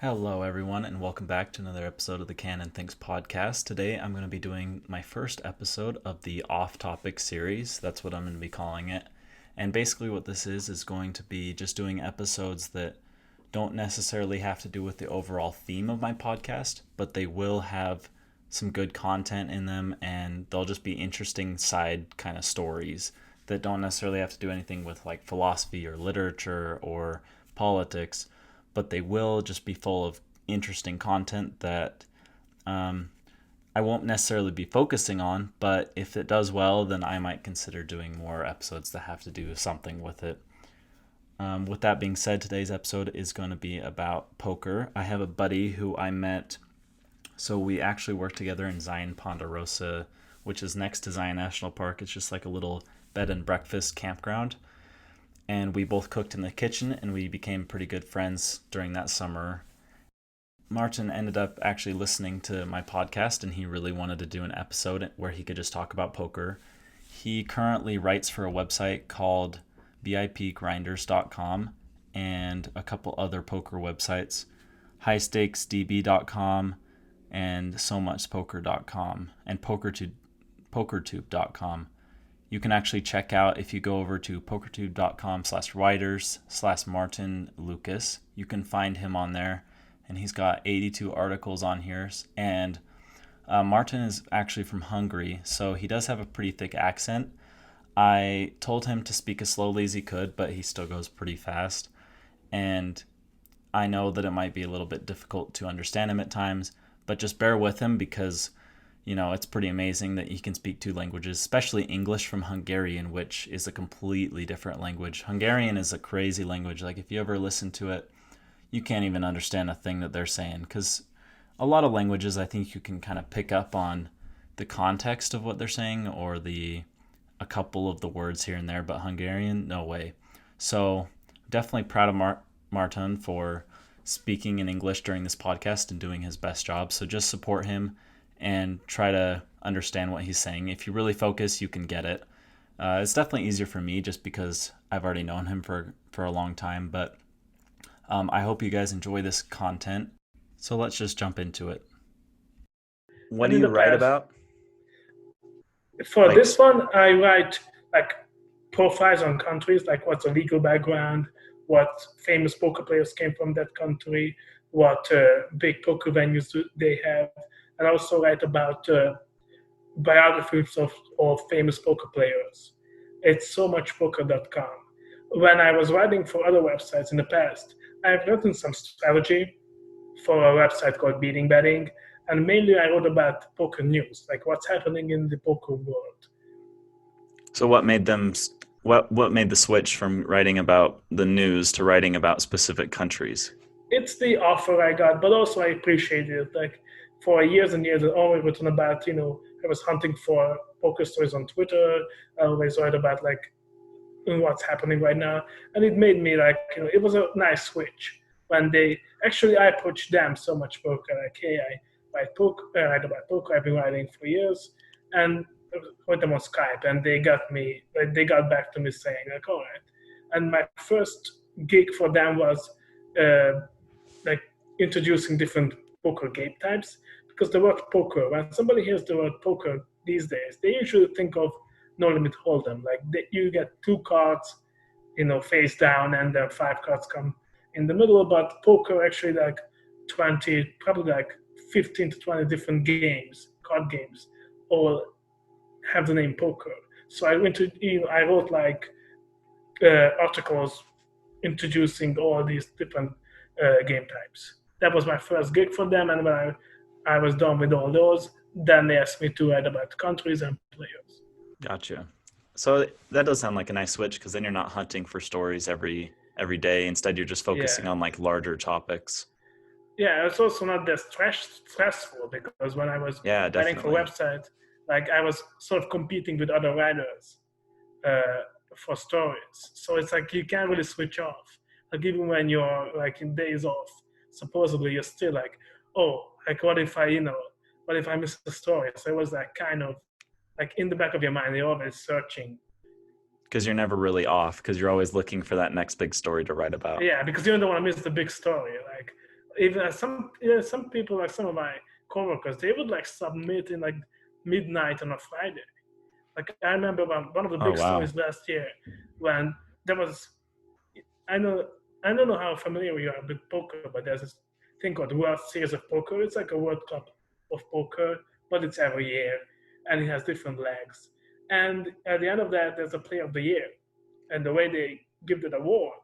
Hello, everyone, and welcome back to another episode of the Canon Thinks podcast. Today, I'm going to be doing my first episode of the Off Topic series. That's what I'm going to be calling it. And basically, what this is going to be just doing episodes that don't necessarily have to do with the overall theme of my podcast, but they will have some good content in them, and they'll just be interesting side kind of stories that don't necessarily have to do anything with like philosophy or literature or politics, but they will just be full of interesting content that um, I won't necessarily be focusing on. But if it does well, then I might consider doing more episodes that have to do something with it. With that being said, today's episode is going to be about poker. I have a buddy who I met. So we actually work together in Zion Ponderosa, which is next to Zion National Park. It's just like a little bed and breakfast campground, and we both cooked in the kitchen and we became pretty good friends during that summer. Martin ended up actually listening to my podcast and he really wanted to do an episode where he could just talk about poker. He currently writes for a website called VIPgrinders.com and a couple other poker websites, highstakesdb.com and somuchpoker.com and pokertube.com. You can actually check out, if you go over to pokertube.com/writers/Martin Lucas, you can find him on there, and he's got 82 articles on here. And Martin is actually from Hungary, so he does have a pretty thick accent. I told him to speak as slowly as he could, but he still goes pretty fast. And I know that it might be a little bit difficult to understand him at times, but just bear with him because it's pretty amazing that he can speak two languages, especially English from Hungarian, which is a completely different language. Hungarian is a crazy language. Like, if you ever listen to it, you can't even understand a thing that they're saying, because a lot of languages, I think you can kind of pick up on the context of what they're saying or a couple of the words here and there, but Hungarian, no way. So definitely proud of Martin for speaking in English during this podcast and doing his best job. So just support him and try to understand what he's saying. If you really focus, you can get it. It's definitely easier for me just because I've already known him for a long time, but I hope you guys enjoy this content. So let's just jump into it. What And do in you the write past, about? for Like, this one, I write like profiles on countries, like what's the legal background, what famous poker players came from that country, what big poker venues they have, and also write about biographies of famous poker players. It's so much poker.com. When I was writing for other websites in the past, I've written some strategy for a website called Beating Betting, and mainly I wrote about poker news, like what's happening in the poker world. so what made the switch from writing about the news to writing about specific countries? It's the offer I got, but also I appreciated it. Like for years and years, I always written about, I was hunting for poker stories on Twitter. I always write about like what's happening right now, and it made me like, it was a nice switch when they actually I approached them so much poker. Like, hey, I write about poker. I've been writing for years, and with them on Skype, and they got back to me saying like, all right. And my first gig for them was uh, like introducing different poker game types, because the word poker, when somebody hears the word poker these days, they usually think of no limit hold'em. Like you get two cards, face down, and then five cards come in the middle. But poker actually like 20, probably like 15 to 20 different games, card games, all have the name poker. So I wrote like articles introducing all these different game types. That was my first gig for them, and when I was done with all those, then they asked me to write about countries and players. Gotcha. So that does sound like a nice switch, because then you're not hunting for stories every day. Instead, you're just Yeah, focusing on like larger topics. yeah. It's also not that stressful, because when I was Yeah, writing for definitely. websites, like I was sort of competing with other writers uh, for stories. So it's like you can't really switch off. Like even when you're like in days off, supposedly you're still like, oh, like what if I miss the story? So it was like kind of like in the back of your mind, you're always searching. Because you're never really off, because you're always looking for that next big story to write about. Yeah, because you don't want to miss the big story. Like even some people, like some of my coworkers, they would like submit in like midnight on a Friday. Like I remember one of the Oh big wow. stories last year when there was I know I don't know how familiar you are with poker, but there's this thing called World Series of Poker. It's like a World Cup of poker, but it's every year, and it has different legs. And at the end of that, there's a Player of the Year, and the way they give the award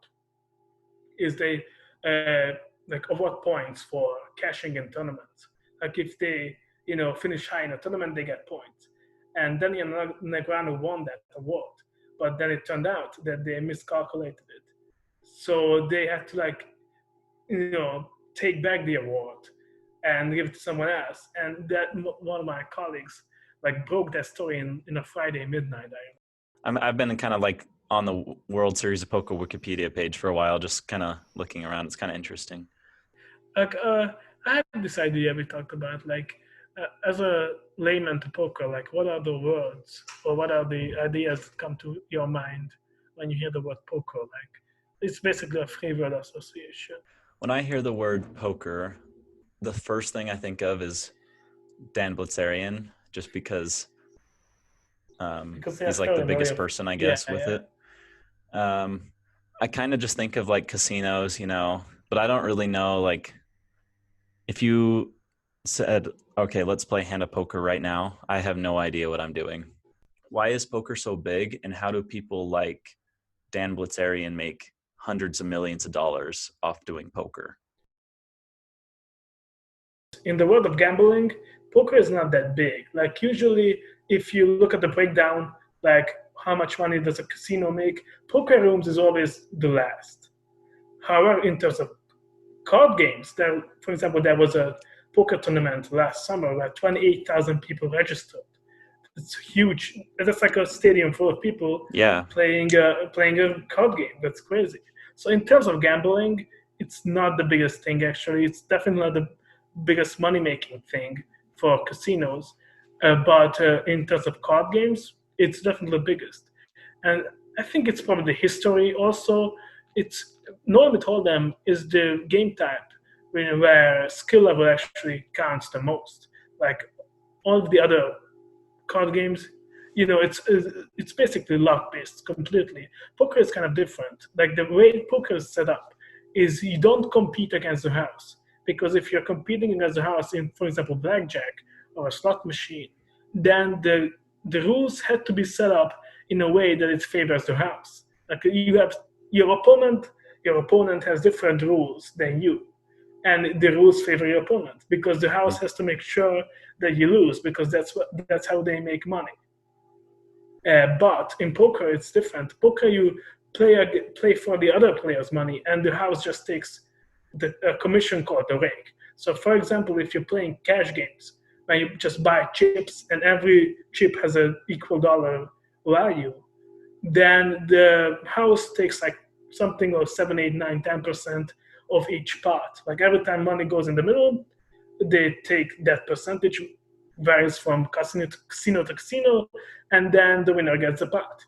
is they like award points for cashing in tournaments. Like if they finish high in a tournament, they get points. And Daniel Negreanu won that award, but then it turned out that they miscalculated it, so they had to like take back the award and give it to someone else. And that one of my colleagues like broke that story in a Friday midnight. I've been kind of like on the World Series of Poker Wikipedia page for a while, just kind of looking around. It's kind of interesting. Like I had this idea we talked about, like as a layman to poker, like what are the words or what are the ideas that come to your mind when you hear the word poker? Like it's basically a free word association. When I hear the word poker, the first thing I think of is Dan Bilzerian, just because Because he's there's like the currently biggest million. person, I Yeah, guess, with yeah. it. I kind of just think of like casinos, but I don't really know. Like, if you said, okay, let's play hand of poker right now, I have no idea what I'm doing. Why is poker so big, and how do people like Dan Bilzerian make hundreds of millions of dollars off doing poker? In the world of gambling, poker is not that big. Like usually, if you look at the breakdown, like how much money does a casino make, poker rooms is always the last. However, in terms of card games, there, for example, there was a poker tournament last summer where 28,000 people registered. It's huge. That's like a stadium full of people Yeah. playing a card game. That's crazy. So in terms of gambling, it's not the biggest thing actually. It's definitely not the biggest money making thing for casinos. But in terms of card games, it's definitely the biggest. And I think it's probably the history also. It's normally told them is the game type where skill level actually counts the most. Like all of the other card games, it's basically luck based completely. Poker is kind of different. Like the way poker is set up is you don't compete against the house, because if you're competing against the house in, for example, blackjack or a slot machine, then the rules had to be set up in a way that it favors the house. Like you have your opponent, your opponent has different rules than you, and the rules favor your opponent because the house has to make sure that you lose, because that's how they make money. But in poker, it's different. Poker, you play for the other player's money, and the house just takes the commission called the rake. So, for example, if you're playing cash games, where you just buy chips and every chip has an equal dollar value, then the house takes like something of 7, 8, 9, 10% of each pot. Like every time money goes in the middle, they take that percentage, varies from casino to casino, and then the winner gets the pot.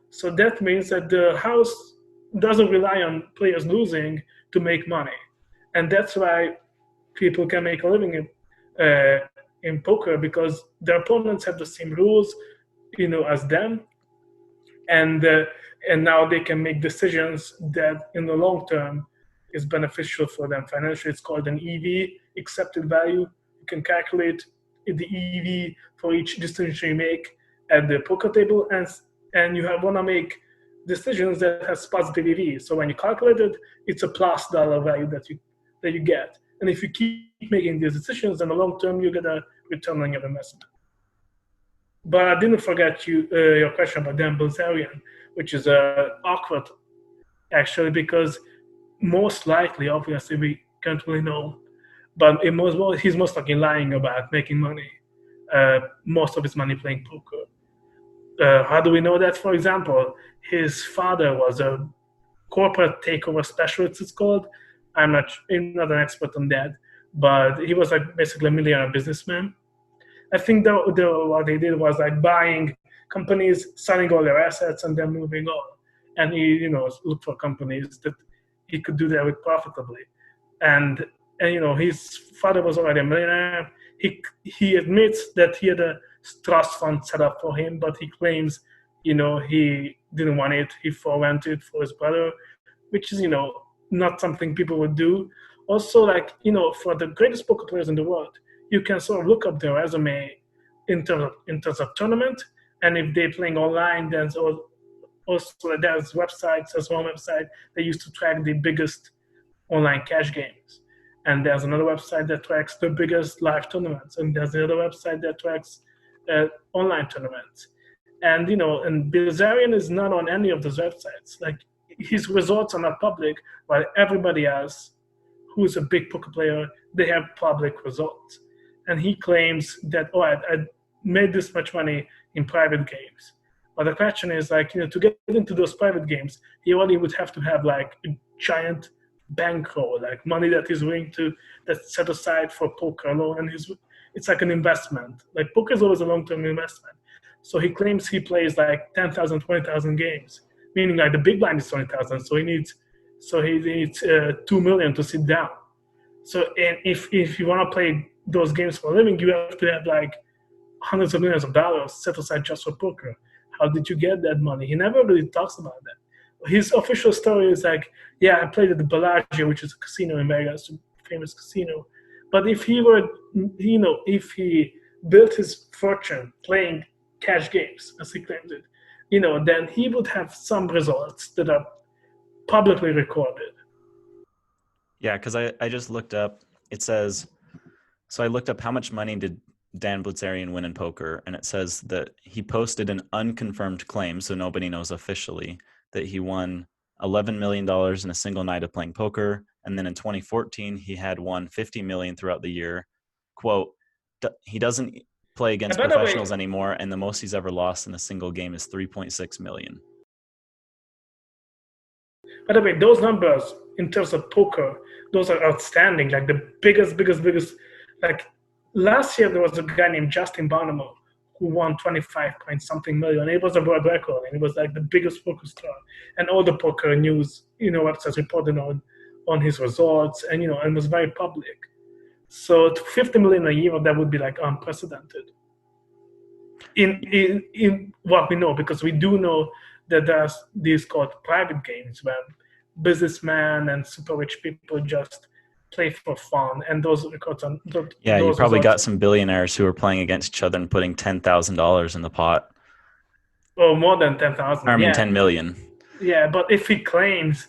So that means that the house doesn't rely on players losing to make money, and that's why people can make a living in poker, because their opponents have the same rules, as them, and uh, and now they can make decisions that in the long term is beneficial for them financially. It's called an EV, accepted value. You can calculate the EV for each decision you make at the poker table, and you want to make decisions that has positive EV. So when you calculate it, it's a plus dollar value that you get. And if you keep making these decisions, in the long term, you get a return on your investment. But I didn't forget your question about Dan Bilzerian, which is awkward actually, because most likely, obviously, we can't really know, but he's most likely lying about making money. Most of his money playing poker. How do we know that? For example, his father was a corporate takeover specialist. It's called. I'm not an expert on that, but he was like basically a millionaire businessman. I think what they did was like buying companies, selling all their assets, and then moving on. And he, looked for companies that he could do that with profitably. And and his father was already a millionaire. He admits that he had a trust fund set up for him, but he claims he didn't want it. He forwent it for his brother, which is not something people would do. Also, like for the greatest poker players in the world, you can sort of look up their resume in terms of tournament, and if they're playing online, then also there's websites. There's one website that used to track the biggest online cash games, and there's another website that tracks the biggest live tournaments, and there's another website that tracks online tournaments. And Bilzerian is not on any of those websites. Like, his results are not public, while everybody else who is a big poker player, they have public results. And he claims that, I made this much money in private games. But the question is, like, to get into those private games, he only would have to have like a giant bankroll, like money that he's willing to that's set aside for poker alone, and it's like an investment. Like, poker is always a long-term investment. So he claims he plays like 10,000, 20,000 games, meaning like the big blind is 20,000. So he needs 2 million to sit down. So, and if you want to play those games for a living, you have to have like hundreds of millions of dollars set aside just for poker. How did you get that money? He never really talks about that. His official story is like, yeah, I played at the Bellagio, which is a casino in Vegas, a famous casino. But if he were, if he built his fortune playing cash games, as he claimed it, then he would have some results that are publicly recorded. Yeah, because I just looked up, it says, so I looked up how much money did Dan Bilzerian win in poker, and it says that he posted an unconfirmed claim, so nobody knows officially, that he won $11 million in a single night of playing poker, and then in 2014 he had won $50 million throughout the year. Quote, he doesn't play against professionals anymore, and the most he's ever lost in a single game is $3.6 million. By the way, those numbers in terms of poker, those are outstanding. Like the biggest. Like, last year there was a guy named Justin Bonomo who won 25 point something million. It was a world record, and it was like the biggest poker star. And all the poker news, websites reported on his results, and was very public. So 50 million a year, that would be like unprecedented. In what we know, because we do know that there's these called private games where businessmen and super rich people just play for fun, and those records are you probably got some billionaires who are playing against each other and putting $10,000 in the pot. Or more than 10,000. I mean, 10 million. Yeah, but if he claims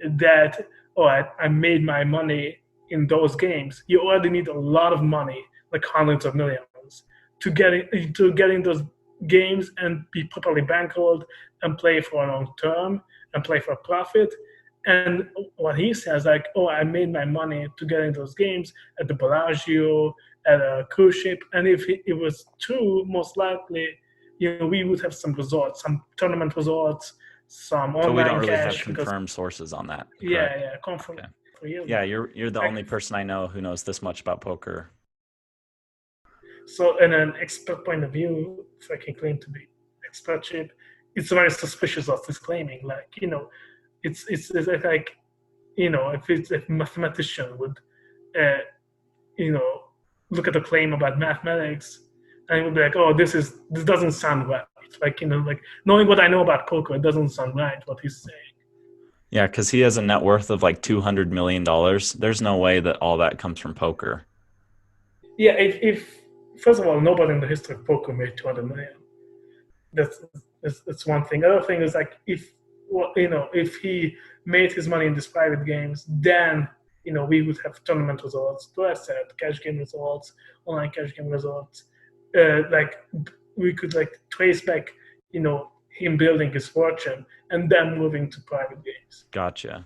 that, I made my money in those games, you already need a lot of money, like hundreds of millions, to get in those games and be properly bankrolled and play for a long term and play for profit. And what he says, like, I made my money to get in those games at the Bellagio, at a cruise ship. And if it was true, most likely, we would have some results, some tournament results, some online cash. So we don't really have confirmed sources on that. Correct? Yeah, confirmed. Okay. Yeah, you're the only person I know who knows this much about poker. So, in an expert point of view, if I can claim to be expertship, it's very suspicious of this claiming. Like, it's like, if it's a mathematician would, look at a claim about mathematics and would be like, this doesn't sound right. Like, like, knowing what I know about poker, it doesn't sound right what he's saying. Yeah, because he has a net worth of like $200 million. There's no way that all that comes from poker. Yeah, if first of all, nobody in the history of poker made 200 million. That's one thing. Other thing is, like, if he made his money in these private games, then we would have tournament results, to I said, cash game results, online cash game results. Like, we could like trace back, him building his fortune and then moving to private games. Gotcha.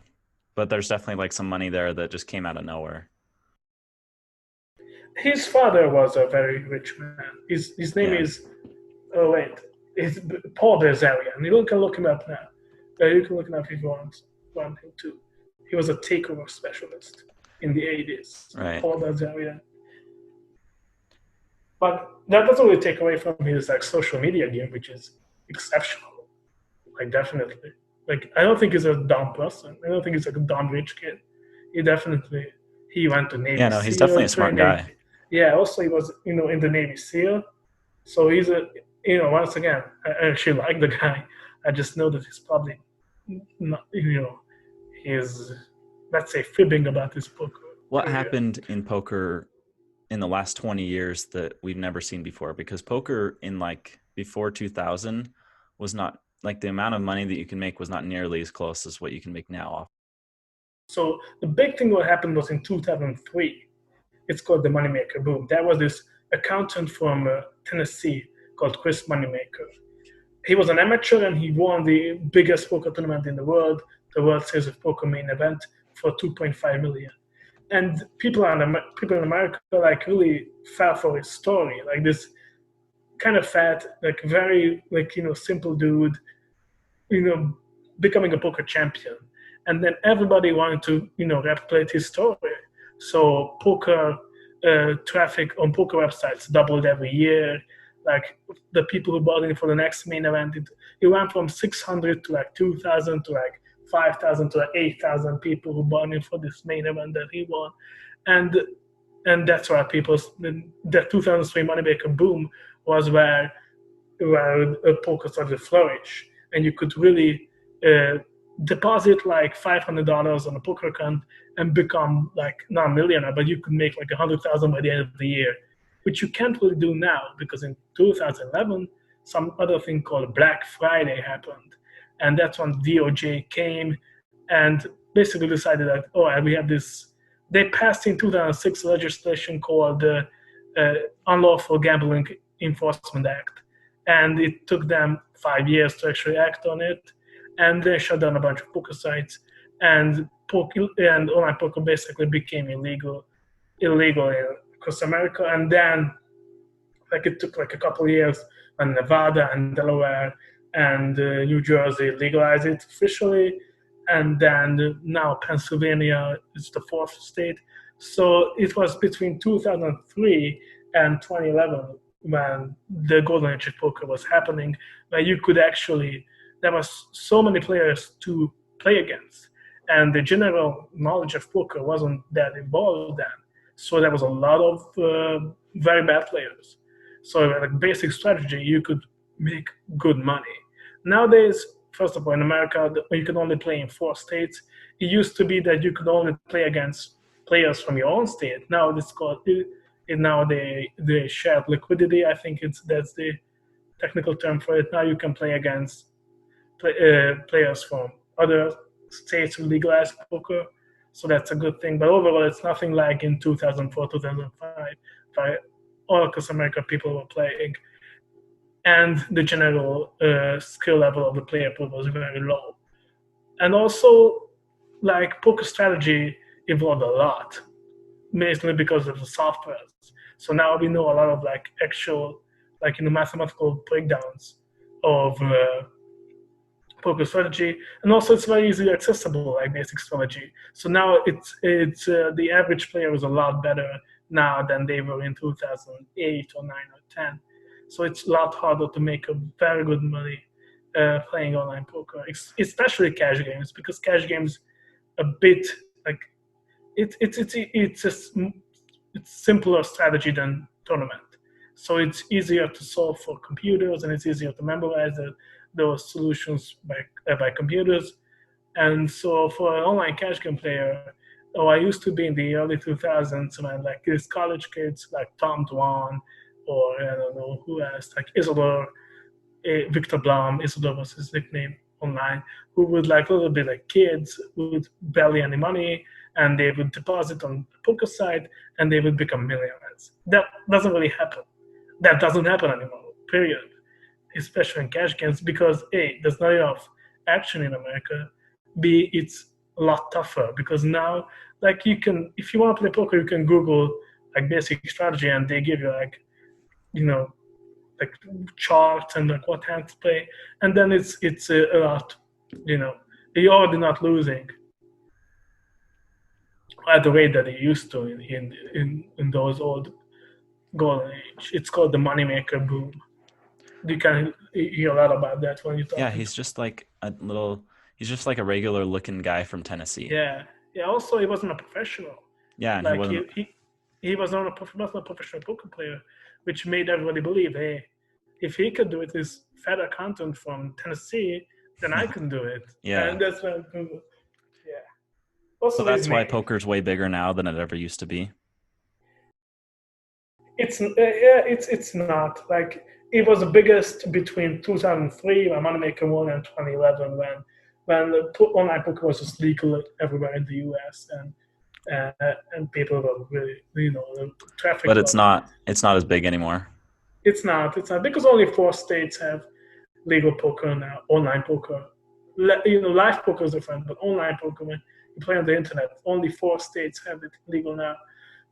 But there's definitely like some money there that just came out of nowhere. His father was a very rich man. His name is it's Paul Bilzerian. You can look him up now. You can look him up if you want him to. He was a takeover specialist in the 80s. Right. Paul Bilzerian. But that doesn't really take away from his like social media game, which is exceptional. Like, definitely. Like, I don't think he's a dumb person. I don't think he's like a dumb rich kid. He went to Yeah, Navy no, he's SEAL. definitely He a smart trained in, guy. yeah. Also, he was in the Navy SEAL. So he's a once again, I actually like the guy. I just know that he's probably not he's, let's say, fibbing about his poker What career. happened in poker in the last 20 years that we've never seen before? Because poker in like before 2000 was not like the amount of money that you can make was not nearly as close as what you can make now. So the big thing what happened was in 2003. It's called the Moneymaker Boom. There was this accountant from Tennessee called Chris Moneymaker. He was an amateur and he won the biggest poker tournament in the world, the World Series of Poker main event, for 2.5 million. And people in America like really fell for his story. Like this kind of fat, like very simple dude, you know, becoming a poker champion. And then everybody wanted to, replicate his story. So poker traffic on poker websites doubled every year. Like the people who bought in for the next main event, it went from 600 to like 2,000 to like 5,000 to like 8,000 people who bought in for this main event that he won. And and that's why the 2003 Moneymaker Boom was where poker started to flourish, and you could really uh, deposit like $500 on a poker account and become like not a millionaire, but you could make like 100,000 by the end of the year, which you can't really do now because in 2011 some other thing called Black Friday happened, and that's when DOJ came and basically decided that we have this. They passed in 2006 legislation called the Unlawful Gambling Enforcement Act, and it took them 5 years to actually act on it, and they shut down a bunch of poker sites, and online poker basically became illegal across America, and then like it took like a couple of years when Nevada and Delaware and New Jersey legalized it officially, and then now Pennsylvania is the fourth state. So it was between 2003 and 2011 when the golden age of poker was happening, where you could actually there was so many players to play against, and the general knowledge of poker wasn't that involved then. So there was a lot of very bad players. So like basic strategy, you could make good money. Nowadays, first of all, in America, you can only play in 4 states. It used to be that you could only play against players from your own state. Now it's called now they shared liquidity. I think that's the technical term for it. Now you can play against players from other states who legalize poker. So that's a good thing. But overall, it's nothing like in 2004, 2005, where all across America people were playing, and the general skill level of the player pool was very low. And also, like poker strategy evolved a lot, mainly because of the softwares. So now we know a lot of like actual, like mathematical breakdowns of poker strategy, and also it's very easily accessible, like basic strategy. So now it's the average player is a lot better now than they were in 2008 or 9 or 10. So it's a lot harder to make a very good money playing online poker, especially cash games, because cash games a bit like it's simpler strategy than tournament. So it's easier to solve for computers, and it's easier to memorize those solutions by computers. And so for an online cash game player, I used to be in the early 2000s when like these college kids like Tom Dwan or I don't know who else, like Isidore, Victor Blum, Isidore was his nickname online, who would like a little bit like kids with barely any money, and they would deposit on the poker site and they would become millionaires. That doesn't really happen. That doesn't happen anymore, period. Especially in cash games, because A, there's not enough action in America. B, it's a lot tougher because now, like you can, if you want to play poker, you can Google like basic strategy, and they give you like, you know, like charts and like what hand to play, and then it's a lot, you know, you're already not losing at the rate that they used to in those old golden age. It's called the moneymaker boom. You can hear a lot about that when you're Yeah, talking to. he's just like a regular looking guy from Tennessee. Yeah, yeah. Also, he wasn't a professional. Yeah, and he Like wasn't. he was not not a professional poker player, which made everybody believe, hey, if he could do it, this fat accountant from Tennessee, then I can do it. Yeah. And that's when people, yeah. So Also, his that's why name. poker's way bigger now than it ever used to be. It's yeah, it's not like it was the biggest between 2003 when Moneymaker won and 2011 when the online poker was just legal everywhere in the US and people were really the traffic But it's loved it. not. It's not as big anymore. It's not because only 4 states have legal poker now, online poker. Live poker is different, but online poker when you play on the internet, only 4 states have it legal now.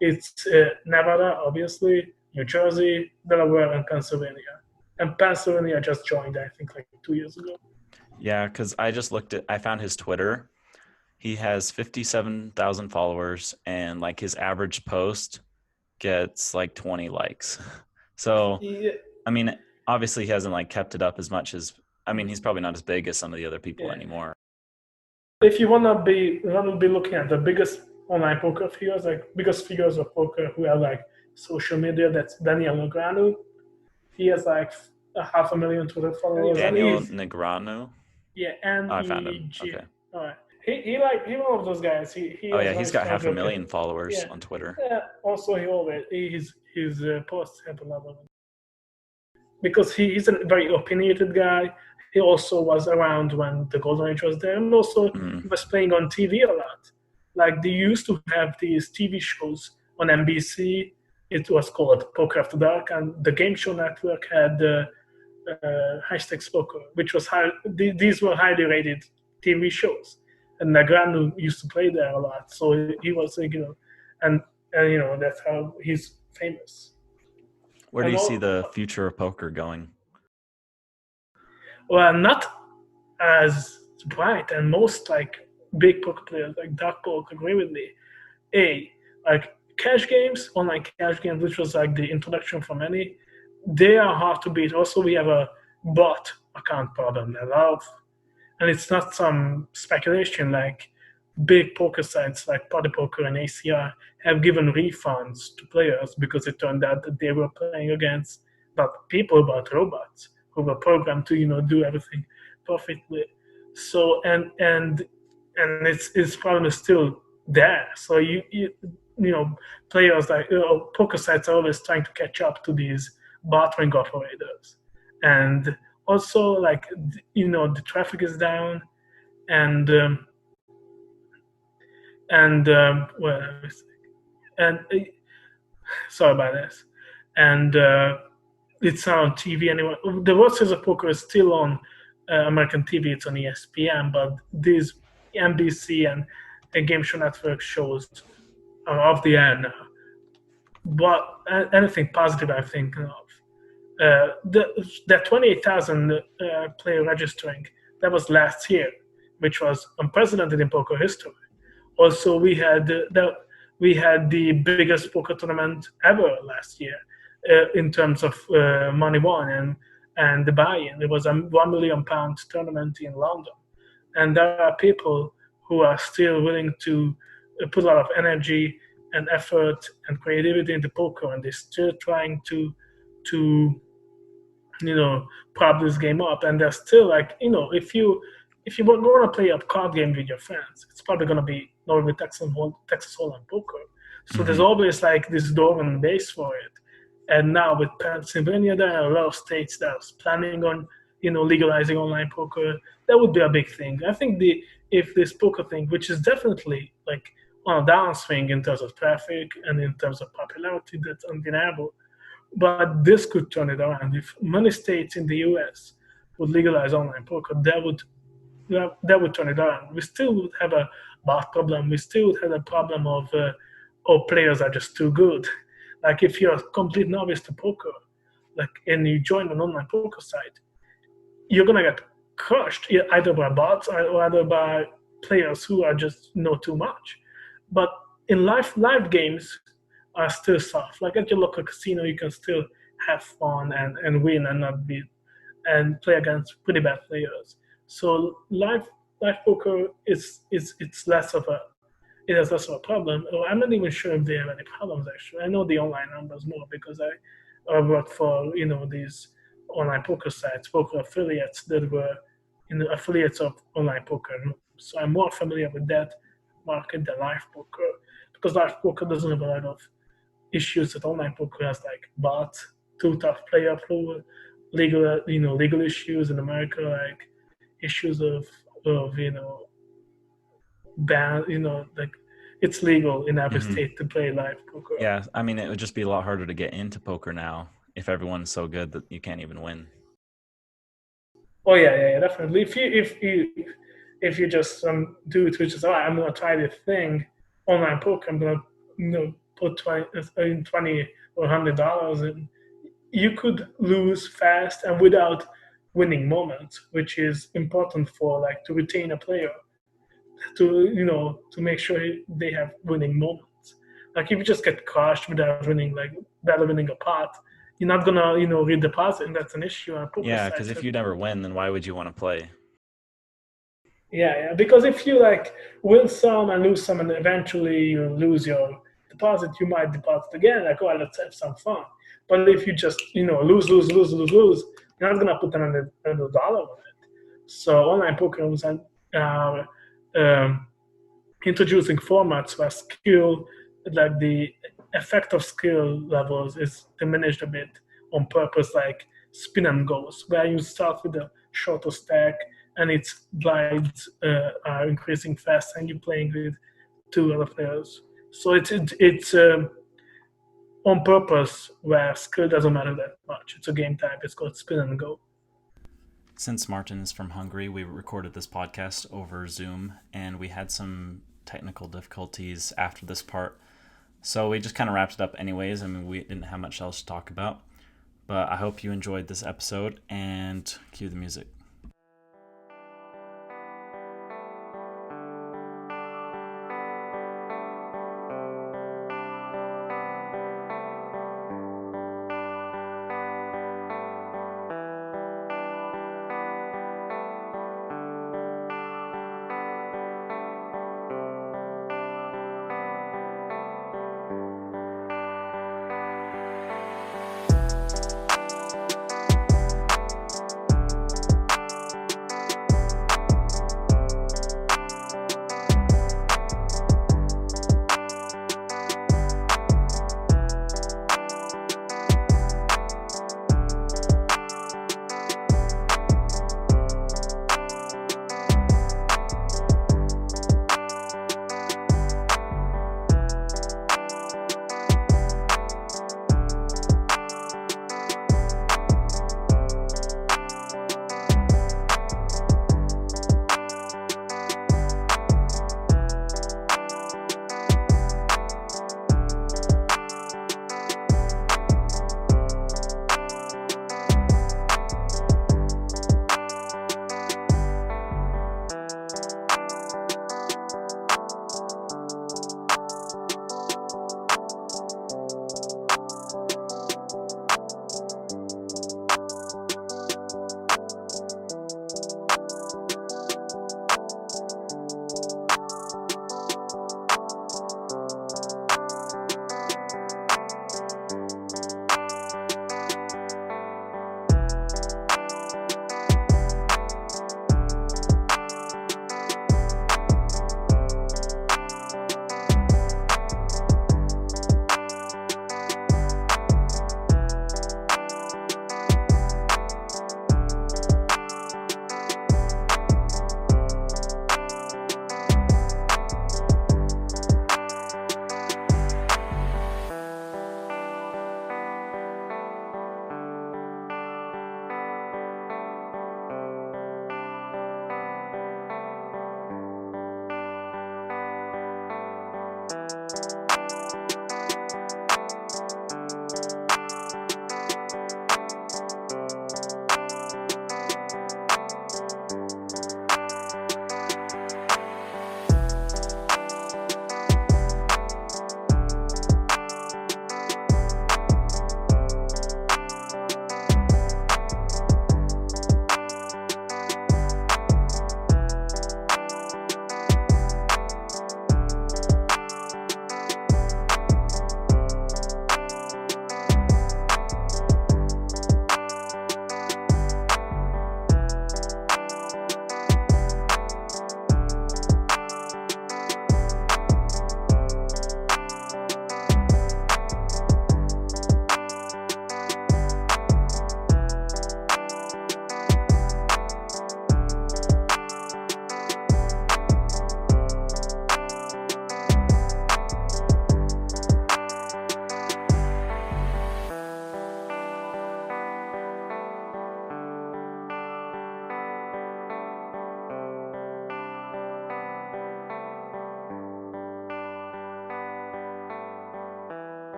It's Nevada, obviously, New Jersey, Delaware, and Pennsylvania. And Pennsylvania just joined, I think, like 2 years ago. Yeah, because I just looked at. I found his Twitter. He has 57,000 followers, and like his average post gets like 20 likes. So, Yeah, I mean, obviously he hasn't like kept it up as much as. I mean, he's probably not as big as some of the other people yeah. anymore. If you wanna be looking at the biggest online poker figures, like biggest figures of poker who have like social media, that's Daniel Negreanu. He has like a 500,000 Twitter followers, and Daniel he's Negreanu. yeah, Oh, I found him. NEG. Okay. All right. He one of those guys. He Oh was yeah, he's very got strong half a joker. million followers Yeah. on Twitter. Yeah. Also, his posts have a lot of because he's a very opinionated guy. He also was around when the Golden Age was there, and also Mm. he was playing on TV a lot. Like they used to have these TV shows on NBC. It was called Poker After Dark, and the Game Show Network had High Stakes Poker, which was these were highly rated TV shows. And Negreanu used to play there a lot, so he was and that's how he's famous. Where do And you see all, the future of poker going? well, not as bright, and most like big poker players like Dark Poker agree with me. Like cash games, online cash games, which was like the introduction for many, they are hard to beat. Also, we have a bot account problem. And it's not some speculation like big poker sites like Party Poker and ACR have given refunds to players because it turned out that they were playing against not people but robots who were programmed to do everything perfectly. So and its problem is still there. So you know players like poker sites are always trying to catch up to these bartering operators, and also like the traffic is down, and well, and sorry about this, and it's not on TV anymore. The World Series of Poker is still on American TV. It's on ESPN, but these NBC and Game Show Network shows are off the air now. But anything positive I'm thinking of. The 28,000 player registering, that was last year, which was unprecedented in poker history. Also, we had the biggest poker tournament ever last year in terms of money won and the buy-in. It was a £1 million tournament in London, and there are people who are still willing to put a lot of energy and effort and creativity into poker, and they're still trying to prop this game up. And they're still like, if you want to play a card game with your friends, it's probably going to be Norway, Texas Hold'em poker. So there's Mm-hmm. always like this dormant base for it. And now with Pennsylvania, there are a lot of states that are planning on legalizing online poker. That would be a big thing. I think the if this poker thing, which is definitely like on a downswing in terms of traffic and in terms of popularity, that's undeniable. But this could turn it around. If many states in the U.S. would legalize online poker, that would turn it around. We still would have a bot problem. We still would have a problem of players are just too good. Like if you're a complete novice to poker, like and you join an online poker site, you're gonna get crushed either by bots or either by players who are just know too much. But in live games are still soft. Like at your local casino, you can still have fun and win and not be and play against pretty bad players. So live poker is it's less of a it has less of a problem. Or I'm not even sure if they have any problems actually. I know the online numbers more because I worked for these online poker sites, poker affiliates that were affiliates of online poker. So I'm more familiar with that market than live poker because live poker doesn't have a lot of issues that online poker has, like bots, too tough player pool, legal issues in America, like issues of ban, like it's legal in every Hmm. state to play live poker. Yeah, I mean, it would just be a lot harder to get into poker now if everyone's so good that you can't even win. Oh yeah, definitely. If you just do it, which is, all right, I'm gonna try this thing, online poker. I'm gonna put 20 or $100 in. You could lose fast and without winning moments, which is important for like to retain a player, to make sure they have winning moments. Like if you just get crushed without winning, like barely winning a pot, you're not gonna redeposit, and that's an issue on poker Yeah, because sites. if you never win, then why would you want to play? Yeah. Because if you like win some and lose some, and eventually you lose your deposit, you might deposit again. Like, oh, let's have some fun. But if you just lose, you're not gonna put another dollar on it. So online poker was introducing formats where skill, like the effect of skill levels, is diminished a bit on purpose, like spin and goes, where you start with a shorter stack and its blinds are increasing fast and you're playing with two other players. So it's on purpose where skill doesn't matter that much. It's a game type. It's called spin and go. Since Martin is from Hungary, we recorded this podcast over Zoom and we had some technical difficulties after this part. So we just kind of wrapped it up anyways. I mean, we didn't have much else to talk about. But I hope you enjoyed this episode and cue the music.